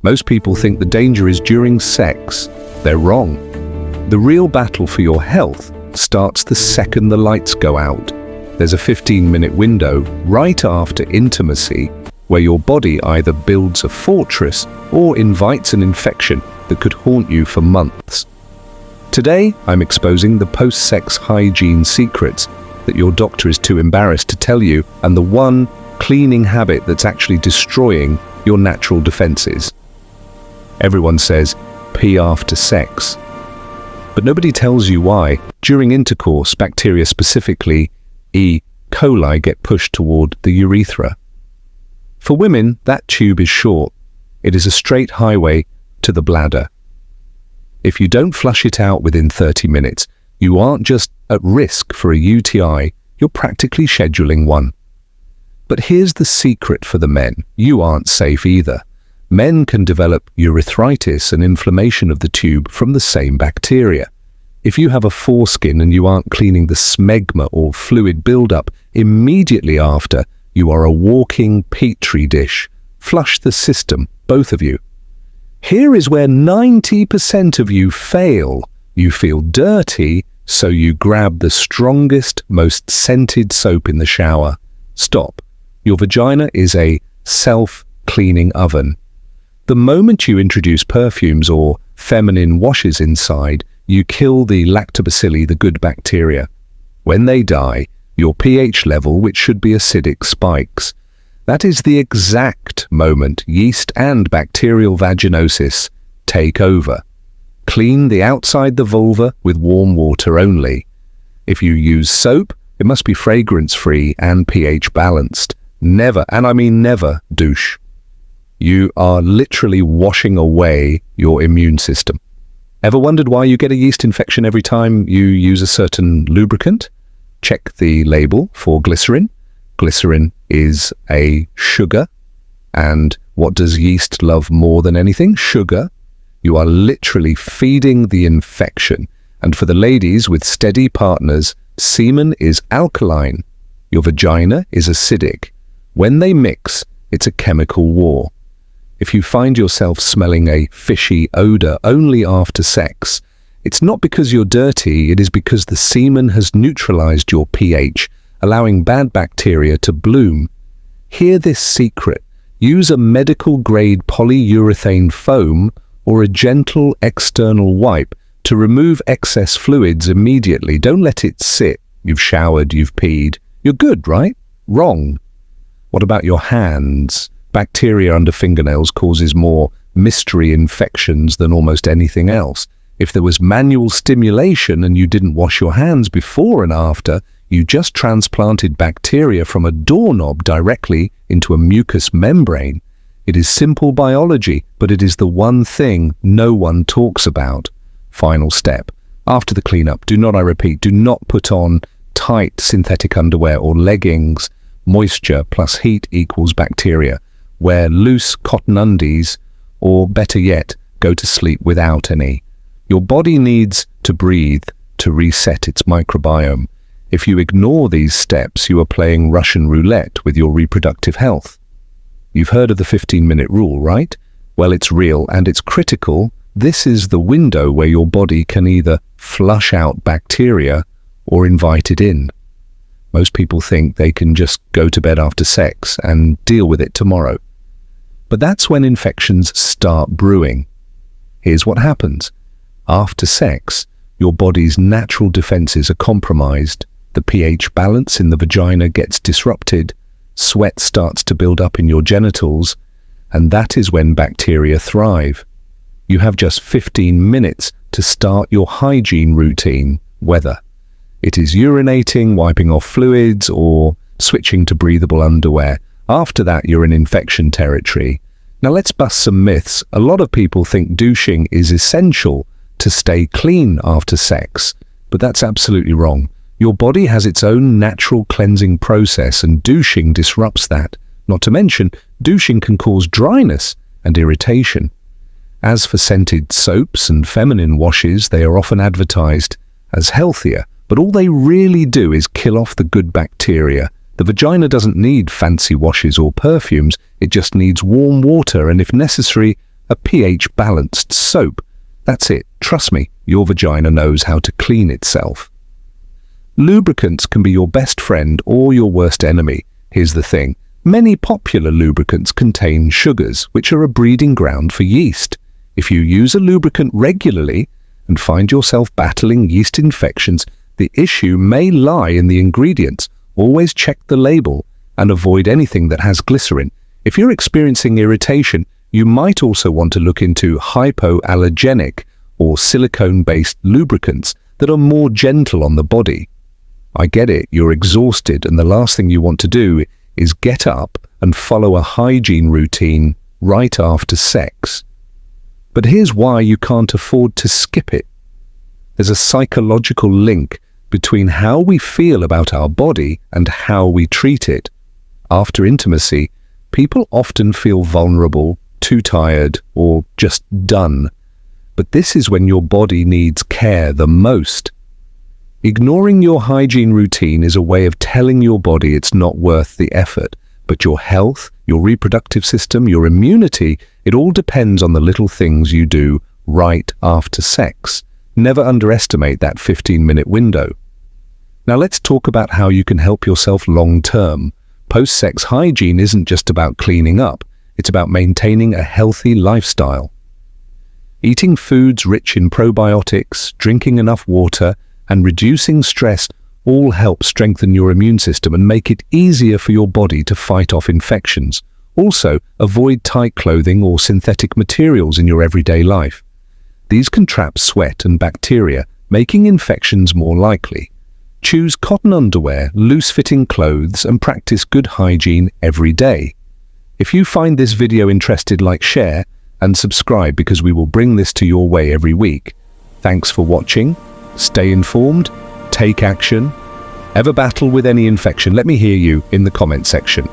Most people think the danger is during sex. They're wrong. The real battle for your health starts the second the lights go out. There's a 15-minute window right after intimacy where your body either builds a fortress or invites an infection that could haunt you for months. Today, I'm exposing the post-sex hygiene secrets that your doctor is too embarrassed to tell you, and the one cleaning habit that's actually destroying your natural defenses. Everyone says, pee after sex. But nobody tells you why. During intercourse, bacteria, specifically E. coli, get pushed toward the urethra. For women, that tube is short. It is a straight highway to the bladder. If you don't flush it out within 30 minutes, you aren't just at risk for a UTI, you're practically scheduling one. But here's the secret for the men. You aren't safe either. Men can develop urethritis and inflammation of the tube from the same bacteria. If you have a foreskin and you aren't cleaning the smegma or fluid buildup immediately after, you are a walking petri dish. Flush the system, both of you. Here is where 90% of you fail. You feel dirty, so you grab the strongest, most scented soap in the shower. Stop. Your vagina is a self-cleaning oven. The moment you introduce perfumes or feminine washes inside, you kill the lactobacilli, the good bacteria. When they die, your pH level, which should be acidic, spikes. That is the exact moment yeast and bacterial vaginosis take over. Clean the outside the vulva with warm water only. If you use soap, it must be fragrance-free and pH balanced. Never, and I mean never, douche. You are literally washing away your immune system. Ever wondered why you get a yeast infection every time you use a certain lubricant? Check the label for glycerin. Glycerin is a sugar. And what does yeast love more than anything? Sugar. You are literally feeding the infection. And for the ladies with steady partners, semen is alkaline. Your vagina is acidic. When they mix, it's a chemical war. If you find yourself smelling a fishy odor only after sex, it's not because you're dirty, it is because the semen has neutralized your pH, allowing bad bacteria to bloom. Hear this secret. Use a medical-grade polyurethane foam or a gentle external wipe to remove excess fluids immediately. Don't let it sit. You've showered, you've peed. You're good, right? Wrong. What about your hands? Bacteria under fingernails causes more mystery infections than almost anything else. If there was manual stimulation and you didn't wash your hands before and after, you just transplanted bacteria from a doorknob directly into a mucous membrane. It is simple biology, but it is the one thing no one talks about. Final step. After the cleanup, do not, I repeat, do not put on tight synthetic underwear or leggings. Moisture plus heat equals bacteria. Wear loose cotton undies, or better yet, go to sleep without any. Your body needs to breathe to reset its microbiome. If you ignore these steps, you are playing Russian roulette with your reproductive health. You've heard of the 15-minute rule, right? Well, it's real and it's critical. This is the window where your body can either flush out bacteria or invite it in. Most people think they can just go to bed after sex and deal with it tomorrow. But that's when infections start brewing. Here's what happens. After sex, your body's natural defenses are compromised. The pH balance in the vagina gets disrupted. Sweat starts to build up in your genitals, and that is when bacteria thrive. You have just 15 minutes to start your hygiene routine, whether it is urinating, wiping off fluids, or switching to breathable underwear. After that, you're in infection territory. Now let's bust some myths. A lot of people think douching is essential to stay clean after sex, but that's absolutely wrong. Your body has its own natural cleansing process, and douching disrupts that. Not to mention, douching can cause dryness and irritation. As for scented soaps and feminine washes, they are often advertised as healthier, but all they really do is kill off the good bacteria. The vagina doesn't need fancy washes or perfumes, it just needs warm water and, if necessary, a pH-balanced soap. That's it. Trust me, your vagina knows how to clean itself. Lubricants can be your best friend or your worst enemy. Here's the thing. Many popular lubricants contain sugars, which are a breeding ground for yeast. If you use a lubricant regularly and find yourself battling yeast infections, the issue may lie in the ingredients. Always check the label and avoid anything that has glycerin. If you're experiencing irritation, you might also want to look into hypoallergenic or silicone-based lubricants that are more gentle on the body. I get it, you're exhausted, and the last thing you want to do is get up and follow a hygiene routine right after sex. But here's why you can't afford to skip it. There's a psychological link between how we feel about our body and how we treat it. After intimacy, people often feel vulnerable, too tired, or just done. But this is when your body needs care the most. Ignoring your hygiene routine is a way of telling your body it's not worth the effort. But your health, your reproductive system, your immunity, it all depends on the little things you do right after sex. Never underestimate that 15-minute window. Now let's talk about how you can help yourself long-term. Post-sex hygiene isn't just about cleaning up, it's about maintaining a healthy lifestyle. Eating foods rich in probiotics, drinking enough water, and reducing stress all help strengthen your immune system and make it easier for your body to fight off infections. Also, avoid tight clothing or synthetic materials in your everyday life. These can trap sweat and bacteria, making infections more likely. Choose cotton underwear, loose-fitting clothes, and practice good hygiene every day. If you find this video interesting, share, and subscribe because we will bring this to your way every week. Thanks for watching. Stay informed, take action. Ever battle with any infection? Let me hear you in the comment section.